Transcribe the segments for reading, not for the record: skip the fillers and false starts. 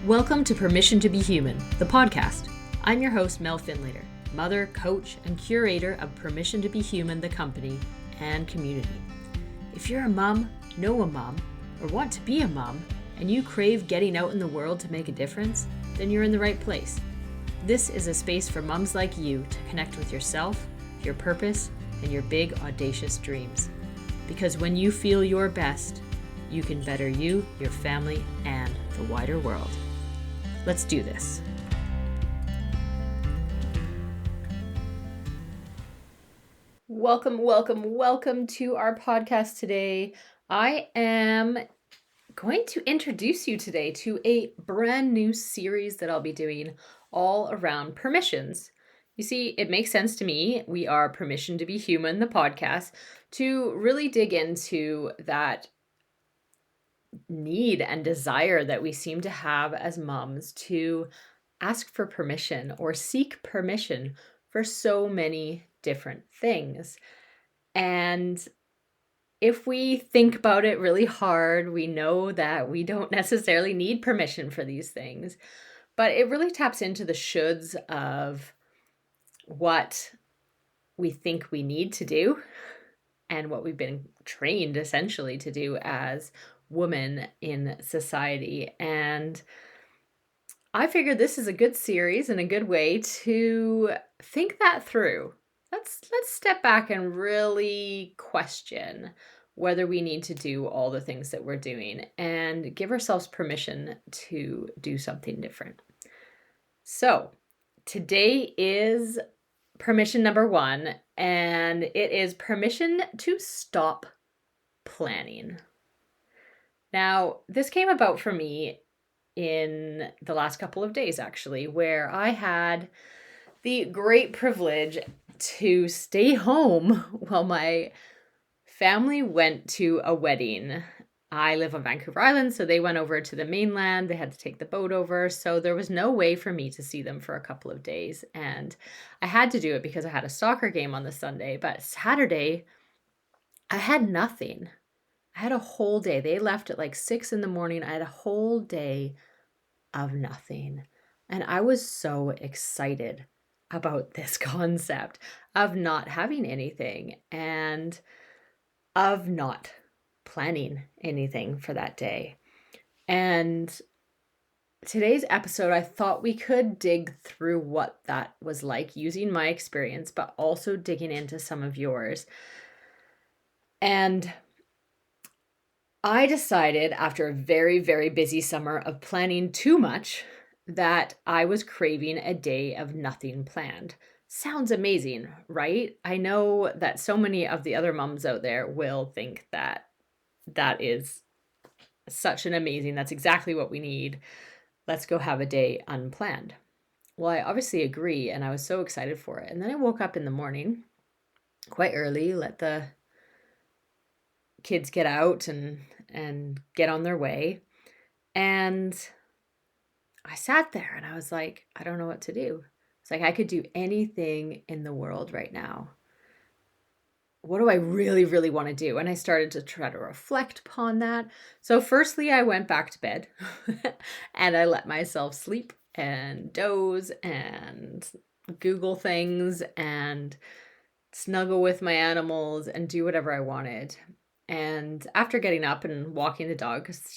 Welcome to Permission to Be Human, the podcast. I'm your host, Mel Finlater, mother, coach, and curator of Permission to Be Human, the company and community. If you're a mom, know a mom, or want to be a mom, and you crave getting out in the world to make a difference, then you're in the right place. This is a space for moms like you to connect with yourself, your purpose, and your big, audacious dreams. Because when you feel your best, you can better you, your family, and the wider world. Let's do this. Welcome to our podcast today. I am going to introduce you today to a brand new series that I'll be doing all around permissions. You see, it makes sense to me. We are Permission to Be Human, the podcast, to really dig into that need and desire that we seem to have as moms to ask for permission or seek permission for so many different things. And if we think about it really hard, we know that we don't necessarily need permission for these things, but it really taps into the shoulds of what we think we need to do and what we've been trained essentially to do as women in society. And I figured this is a good series and a good way to think that through. Let's step back and really question whether we need to do all the things that we're doing and give ourselves permission to do something different. So today is permission number 1, and it is permission to stop planning. Now, this came about for me in the last couple of days, actually, where I had the great privilege to stay home while my family went to a wedding. I live on Vancouver Island, so they went over to the mainland. They had to take the boat over, so there was no way for me to see them for a couple of days. And I had to do it because I had a soccer game on the Sunday, but Saturday, I had nothing. I had a whole day. They left at like 6 in the morning. I had a whole day of nothing. And I was so excited about this concept of not having anything and of not planning anything for that day. And today's episode, I thought we could dig through what that was like using my experience, but also digging into some of yours. And I decided after a very, very busy summer of planning too much that I was craving a day of nothing planned. Sounds amazing, right? I know that so many of the other moms out there will think that that is such an amazing, that's exactly what we need. Let's go have a day unplanned. Well, I obviously agree, and I was so excited for it. And then I woke up in the morning quite early, let the kids get out and get on their way. And I sat there and I was like, I don't know what to do. It's like I could do anything in the world right now. What do I really, really want to do? And I started to try to reflect upon that. So firstly, I went back to bed and I let myself sleep and doze and Google things and snuggle with my animals and do whatever I wanted. And after getting up and walking the dog, because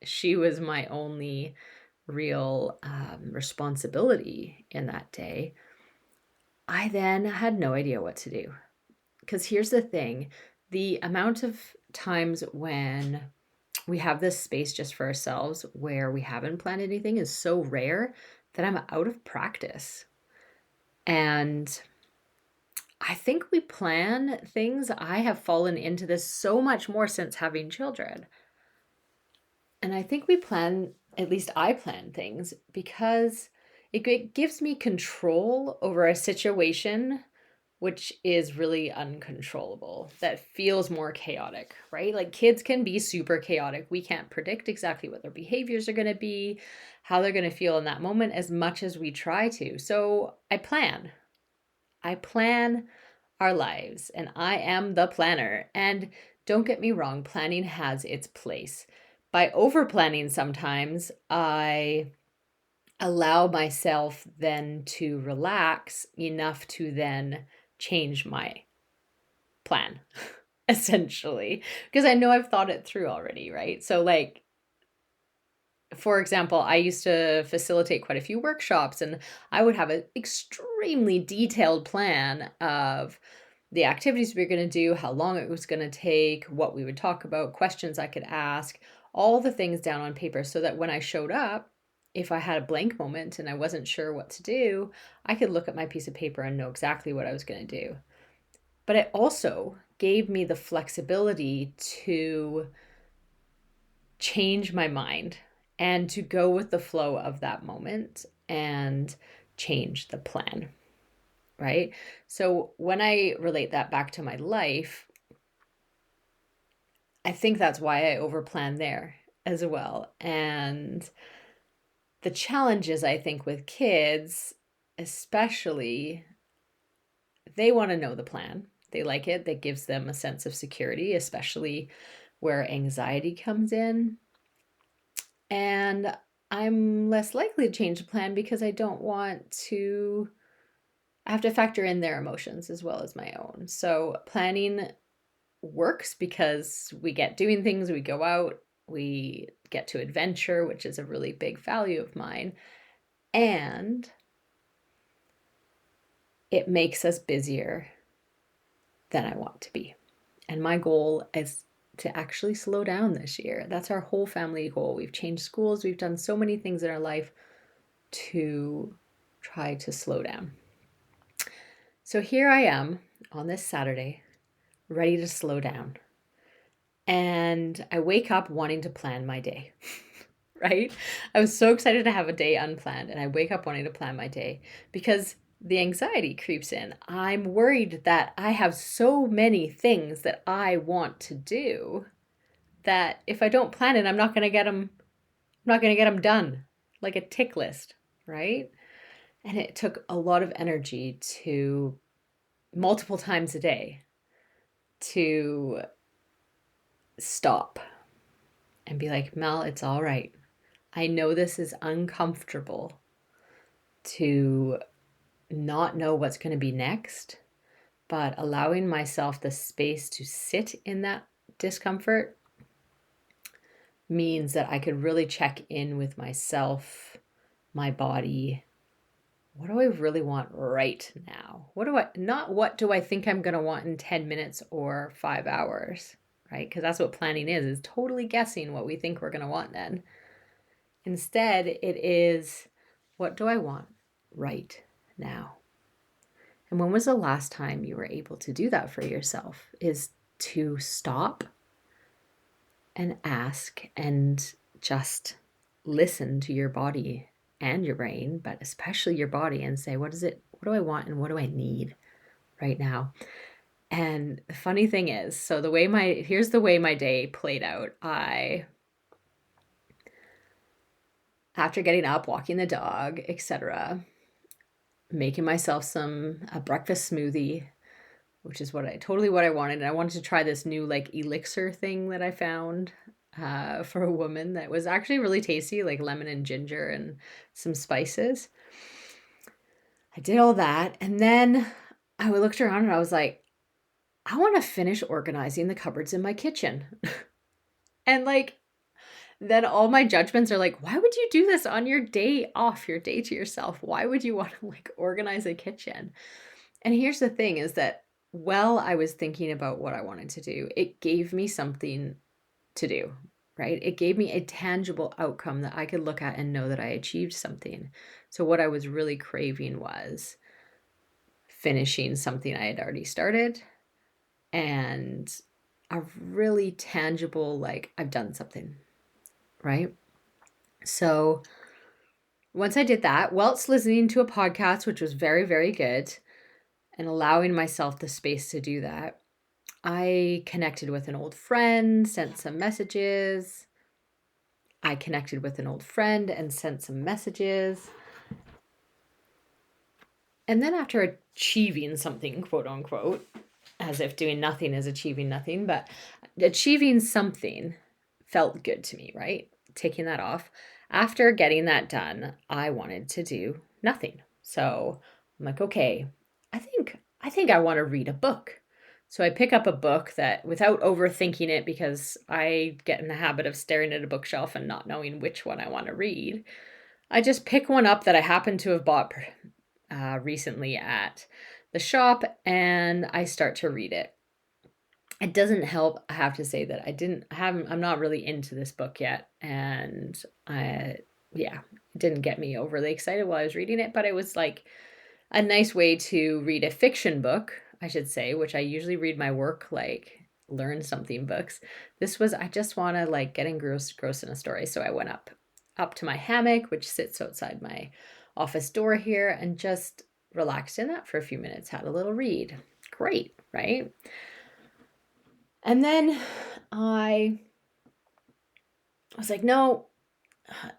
she was my only real responsibility in that day, I then had no idea what to do. Because here's the thing, the amount of times when we have this space just for ourselves where we haven't planned anything is so rare that I'm out of practice. And I think we plan things. I have fallen into this so much more since having children. And I think we plan, at least I plan things because it gives me control over a situation which is really uncontrollable, that feels more chaotic, right? Like kids can be super chaotic. We can't predict exactly what their behaviors are going to be, how they're going to feel in that moment as much as we try to. So I plan our lives, and I am the planner. And don't get me wrong, planning has its place. by over planning sometimes, I allow myself then to relax enough to then change my plan, essentially, because I know I've thought it through already, right? So, like, for example, I used to facilitate quite a few workshops, and I would have an extremely detailed plan of the activities we were going to do, how long it was going to take, what we would talk about, questions I could ask, all the things down on paper so that when I showed up, if I had a blank moment and I wasn't sure what to do, I could look at my piece of paper and know exactly what I was going to do. But it also gave me the flexibility to change my mind and to go with the flow of that moment and change the plan, right? So when I relate that back to my life, I think that's why I overplan there as well. And the challenges, I think, with kids, especially, they want to know the plan. They like it. That gives them a sense of security, especially where anxiety comes in. And I'm less likely to change the plan because I don't want to I have to factor in their emotions as well as my own. So planning works because we get doing things, we go out, we get to adventure, which is a really big value of mine. And it makes us busier than I want to be. And my goal is to actually slow down this year. That's our whole family goal. We've changed schools, we've done so many things in our life to try to slow down. So here I am on this Saturday, ready to slow down. And I wake up wanting to plan my day, right? I was so excited to have a day unplanned, and I wake up wanting to plan my day because the anxiety creeps in. I'm worried that I have so many things that I want to do that if I don't plan it, I'm not going to get them done, like a tick list, right? And it took a lot of energy to multiple times a day to stop and be like, Mel, it's all right. I know this is uncomfortable to not know what's going to be next, but allowing myself the space to sit in that discomfort means that I could really check in with myself, my body. What do I really want right now? What do I think I'm going to want in 10 minutes or 5 hours, right? Because that's what planning is totally guessing what we think we're going to want then. Instead, it is, what do I want right now? And when was the last time you were able to do that for yourself? Is to stop and ask and just listen to your body and your brain, but especially your body, and say, what do I want and what do I need right now? And the funny thing is, so here's the way my day played out. After getting up, walking the dog, etc., making myself a breakfast smoothie, which is what I wanted. And I wanted to try this new like elixir thing that I found for a woman that was actually really tasty, like lemon and ginger and some spices. I did all that. And then I looked around and I was like, I want to finish organizing the cupboards in my kitchen. And like, then all my judgments are like, why would you do this on your day off, your day to yourself? Why would you want to like organize a kitchen? And here's the thing is that while I was thinking about what I wanted to do, it gave me something to do, right? It gave me a tangible outcome that I could look at and know that I achieved something. So what I was really craving was finishing something I had already started and a really tangible, like, I've done something, right? So once I did that, whilst listening to a podcast, which was very, very good, and allowing myself the space to do that, I connected with an old friend, sent some messages. I connected with an old friend and sent some messages. And then after achieving something, quote unquote, as if doing nothing is achieving nothing, but achieving something felt good to me, right? Taking that off. After getting that done, I wanted to do nothing. So I'm like, okay, I think I want to read a book. So I pick up a book that without overthinking it, because I get in the habit of staring at a bookshelf and not knowing which one I want to read. I just pick one up that I happen to have bought recently at the shop, and I start to read it. It doesn't help, I have to say, that I'm not really into this book yet, and yeah, it didn't get me overly excited while I was reading it, but it was like a nice way to read a fiction book, I should say, which I usually read my work, like learn something books. This was, I just want to like get engrossed in a story. So I went up to my hammock, which sits outside my office door here, and just relaxed in that for a few minutes, had a little read. Great, right? And then I was like, no,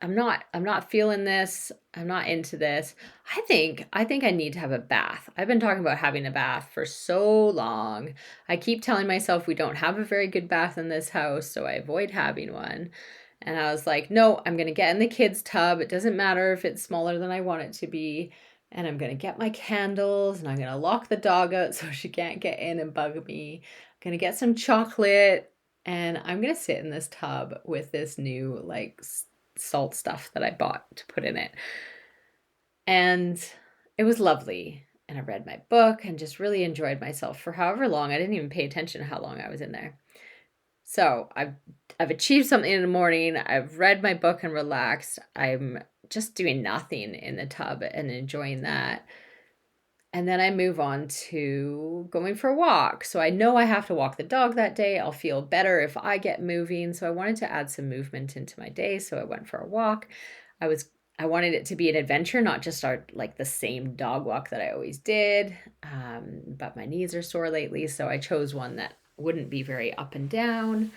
I'm not feeling this. I'm not into this. I think I need to have a bath. I've been talking about having a bath for so long. I keep telling myself we don't have a very good bath in this house, so I avoid having one. And I was like, no, I'm going to get in the kids' tub. It doesn't matter if it's smaller than I want it to be. And I'm going to get my candles, and I'm going to lock the dog out so she can't get in and bug me. I'm going to get some chocolate, and I'm going to sit in this tub with this new like salt stuff that I bought to put in it. And it was lovely. And I read my book and just really enjoyed myself for however long. I didn't even pay attention to how long I was in there. So I've achieved something in the morning. I've read my book and relaxed. I'm just doing nothing in the tub and enjoying that. And then I move on to going for a walk. So I know I have to walk the dog that day. I'll feel better if I get moving. So I wanted to add some movement into my day. So I went for a walk. I wanted it to be an adventure, not just like the same dog walk that I always did. But my knees are sore lately. So I chose one that wouldn't be very up and down.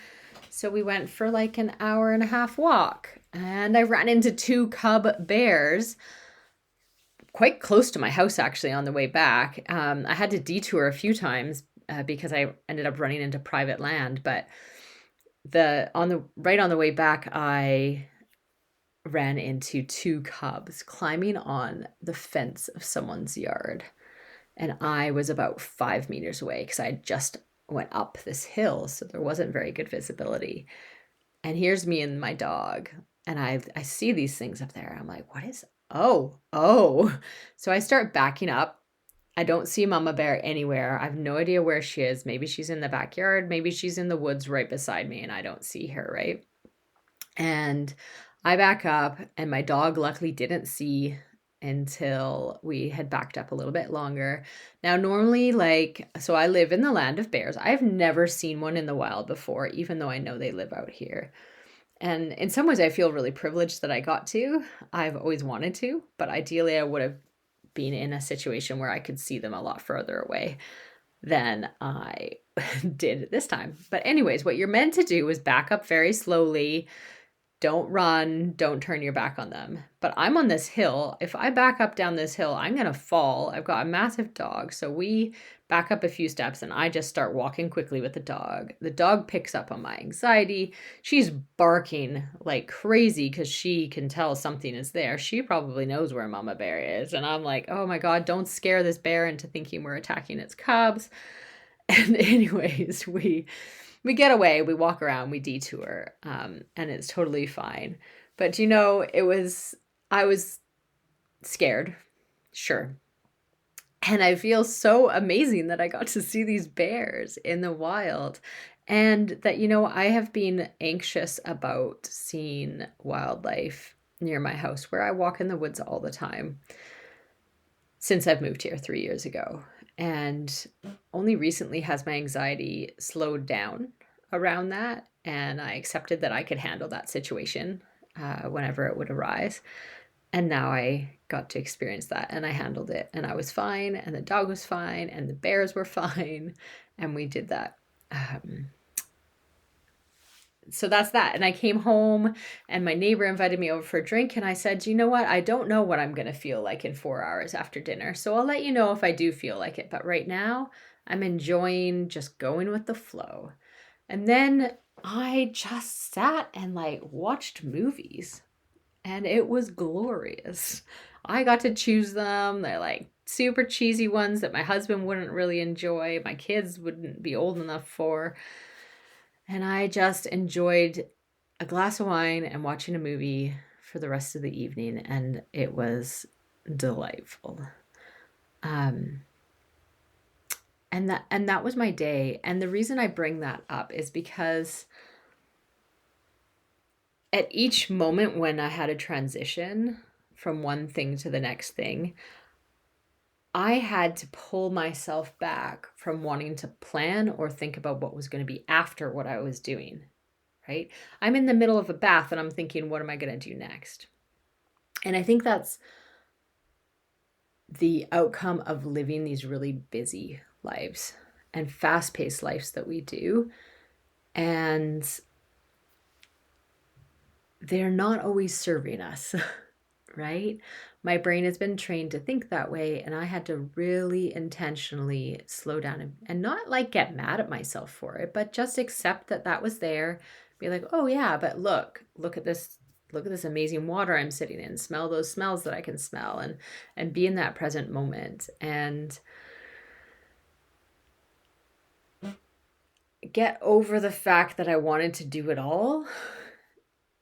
So we went for like an hour and a half walk. And I ran into 2 cub bears quite close to my house, actually, on the way back. I had to detour a few times because I ended up running into private land. But right on the way back, I ran into 2 cubs climbing on the fence of someone's yard, and I was about 5 meters away because I just went up this hill, so there wasn't very good visibility. And here's me and my dog, and I see these things up there. I'm like, what is? Oh. So I start backing up. I don't see Mama Bear anywhere. I have no idea where she is. Maybe she's in the backyard. Maybe she's in the woods right beside me and I don't see her, right? And I back up, and my dog luckily didn't see until we had backed up a little bit longer. Now, normally, so I live in the land of bears. I've never seen one in the wild before, even though I know they live out here. And in some ways, I feel really privileged that I got to. I've always wanted to, but ideally, I would have been in a situation where I could see them a lot further away than I did this time. But anyways, what you're meant to do is back up very slowly. Don't run, don't turn your back on them. But I'm on this hill. If I back up down this hill, I'm going to fall. I've got a massive dog. So we back up a few steps and I just start walking quickly with the dog. The dog picks up on my anxiety. She's barking like crazy because she can tell something is there. She probably knows where Mama Bear is. And I'm like, oh my God, don't scare this bear into thinking we're attacking its cubs. And anyways, we get away, we walk around, we detour, and it's totally fine. But I was scared, sure. And I feel so amazing that I got to see these bears in the wild. And that, I have been anxious about seeing wildlife near my house, where I walk in the woods all the time since I've moved here 3 years ago. And only recently has my anxiety slowed down around that. And I accepted that I could handle that situation whenever it would arise. And now I got to experience that, and I handled it, and I was fine, and the dog was fine, and the bears were fine. And we did that. So that's that. And I came home, and my neighbor invited me over for a drink, and I said, you know what? I don't know what I'm going to feel like in 4 hours after dinner. So I'll let you know if I do feel like it. But right now, I'm enjoying just going with the flow. And then I just sat and like watched movies, and it was glorious. I got to choose them. They're like super cheesy ones that my husband wouldn't really enjoy, my kids wouldn't be old enough for. And I just enjoyed a glass of wine and watching a movie for the rest of the evening, and it was delightful. Um, and that was my day. And the reason I bring that up is because at each moment when I had a transition from one thing to the next thing, I had to pull myself back from wanting to plan or think about what was going to be after what I was doing, right? I'm in the middle of a bath and I'm thinking, what am I going to do next? And I think that's the outcome of living these really busy lives and fast-paced lives that we do. And they're not always serving us, right? My brain has been trained to think that way, and I had to really intentionally slow down and not like get mad at myself for it, but just accept that that was there. Be like, oh yeah, but look at this, look at this amazing water I'm sitting in. Smell those smells that I can smell, and be in that present moment and get over the fact that I wanted to do it all,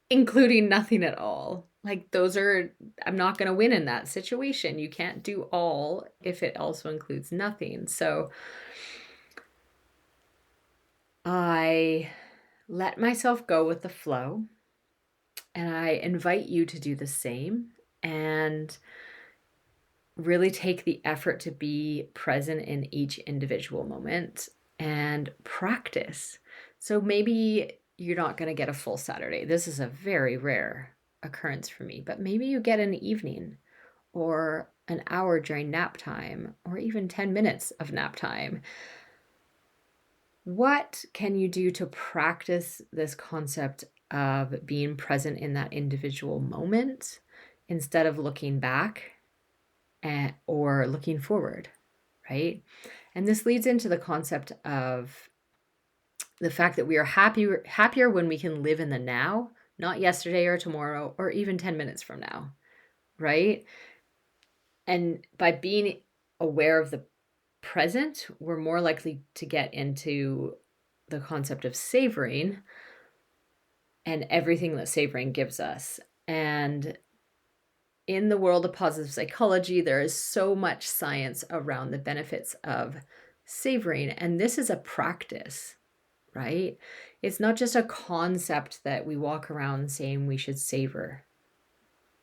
including nothing at all. Like those are, I'm not going to win in that situation. You can't do all if it also includes nothing. So I let myself go with the flow, and I invite you to do the same and really take the effort to be present in each individual moment and practice. So maybe you're not going to get a full Saturday. This is a very rare occurrence for me, but maybe you get an evening or an hour during nap time or even 10 minutes of nap time. What can you do to practice this concept of being present in that individual moment instead of looking back or looking forward, right? And this leads into the concept of the fact that we are happier when we can live in the now, not yesterday or tomorrow or even 10 minutes from now, right? And by being aware of the present, we're more likely to get into the concept of savoring and everything that savoring gives us. And in the world of positive psychology, there is so much science around the benefits of savoring. And this is a practice, right? It's not just a concept that we walk around saying we should savor,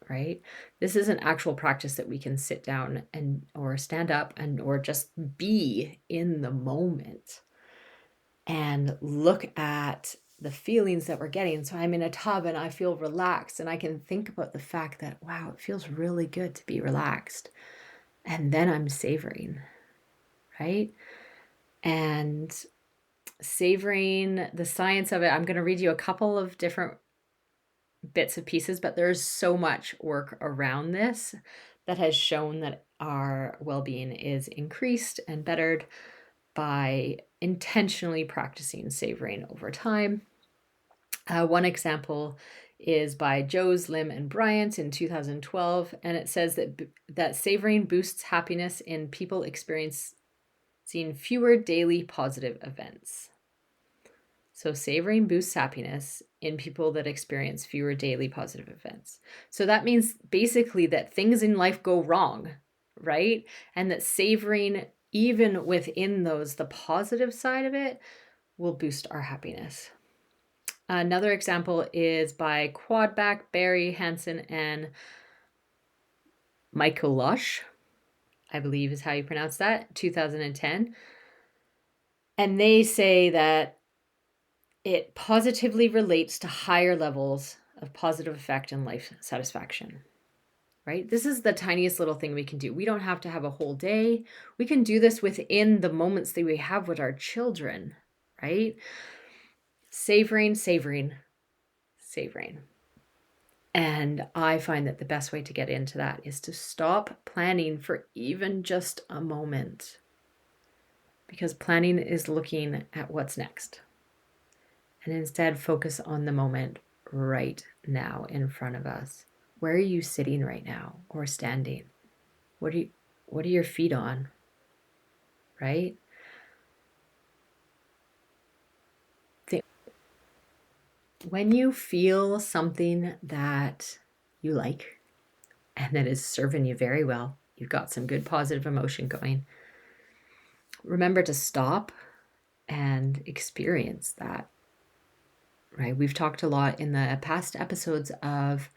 right? This is an actual practice that we can sit down and or stand up and or just be in the moment and look at the feelings that we're getting. So I'm in a tub and I feel relaxed, and I can think about the fact that, wow, it feels really good to be relaxed. And then I'm savoring, right? And savoring the science of it, I'm going to read you a couple of different bits and pieces, but there's so much work around this that has shown that our well-being is increased and bettered by intentionally practicing savoring over time. One example is by Joes, Lim, and Bryant in 2012, and it says that savoring boosts happiness in people experiencing fewer daily positive events. So savoring boosts happiness in people that experience fewer daily positive events. So that means basically that things in life go wrong, right? And that savoring, even within those, the positive side of it, will boost our happiness. Another example is by Quadback, Barry Hansen, and Michael Lush, I believe is how you pronounce that, 2010. And they say that it positively relates to higher levels of positive effect and life satisfaction, right? This is the tiniest little thing we can do. We don't have to have a whole day. We can do this within the moments that we have with our children, right? Savoring, savoring, savoring. And I find that the best way to get into that is to stop planning for even just a moment, because planning is looking at what's next. and instead focus on the moment right now in front of us. Where are you sitting right now or standing? What are your feet on? Right? When you feel something that you like and that is serving you very well, you've got some good positive emotion going, remember to stop and experience that, right? We've talked a lot in the past episodes of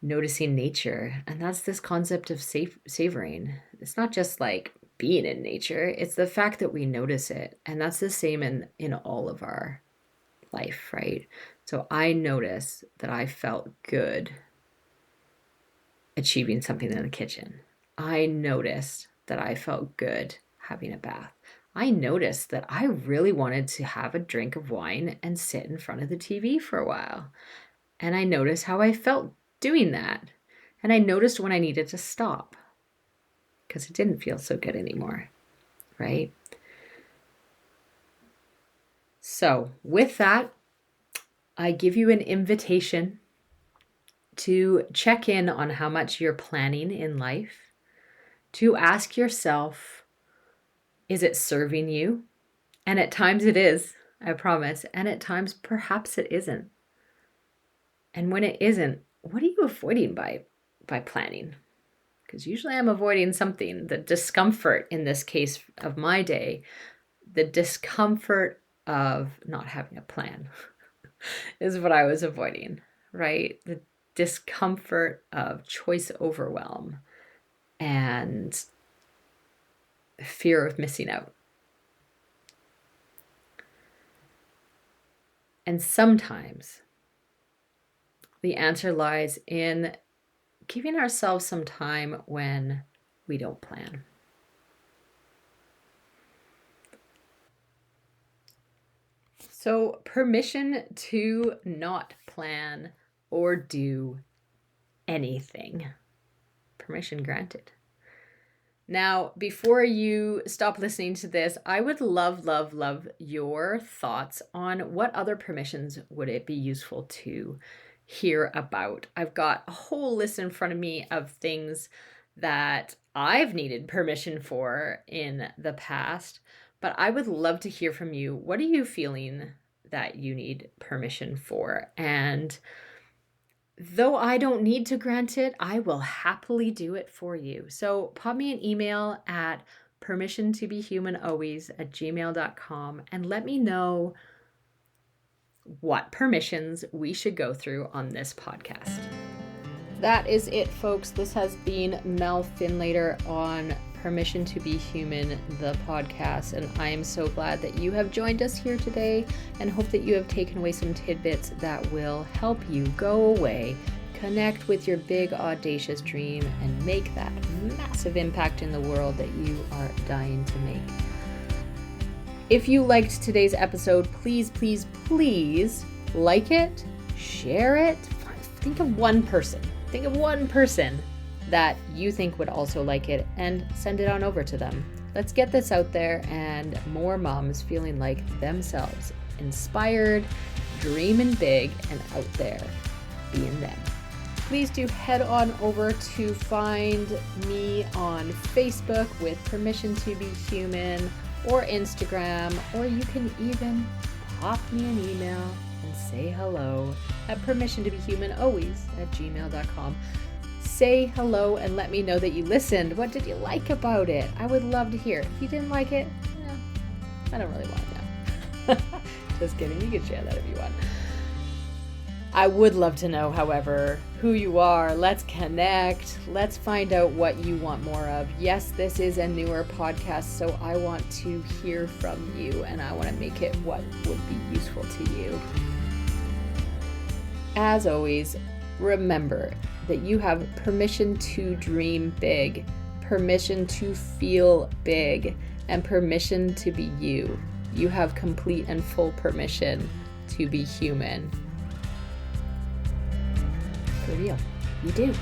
noticing nature, and that's this concept of savoring. It's not just like being in nature, it's the fact that we notice it. And that's the same in all of our life, right? So I noticed that I felt good achieving something in the kitchen. I noticed that I felt good having a bath. I noticed that I really wanted to have a drink of wine and sit in front of the TV for a while. And I noticed how I felt doing that. And I noticed when I needed to stop because it didn't feel so good anymore, right? So with that, I give you an invitation to check in on how much you're planning in life, to ask yourself, is it serving you? And at times it is, I promise. And at times perhaps it isn't. And when it isn't, what are you avoiding by planning? Because usually I'm avoiding something, the discomfort in this case of my day, the discomfort of not having a plan is what I was avoiding, right? The discomfort of choice overwhelm and fear of missing out. And sometimes the answer lies in giving ourselves some time when we don't plan. So, permission to not plan or do anything. Permission granted. Now, before you stop listening to this, I would love your thoughts on what other permissions would it be useful to hear about. I've got a whole list in front of me of things that I've needed permission for in the past, but I would love to hear from you. What are you feeling that you need permission for? And though I don't need to grant it, I will happily do it for you. So pop me an email at permissiontobehumanalways@gmail.com and let me know what permissions we should go through on this podcast. That is it, folks. This has been Mel Finlater on Permission to Be Human, the podcast, and I am so glad that you have joined us here today and hope that you have taken away some tidbits that will help you go away, connect with your big audacious dream, and make that massive impact in the world that you are dying to make. If you liked today's episode, please like it, share it. Think of one person that you think would also like it and send it on over to them. Let's get this out there and more moms feeling like themselves, inspired, dreaming big, and out there being them. Please do head on over to find me on Facebook with Permission to Be Human or Instagram, or you can even pop me an email and say hello at permissiontobehumanalways@gmail.com. Say hello and let me know that you listened. What did you like about it? I would love to hear. If you didn't like it, I don't really want to know. Just kidding. You can share that if you want. I would love to know, however, who you are. Let's connect. Let's find out what you want more of. Yes, this is a newer podcast, so I want to hear from you and I want to make it what would be useful to you. As always, remember that you have permission to dream big, permission to feel big, and permission to be you. You have complete and full permission to be human. For real, you do.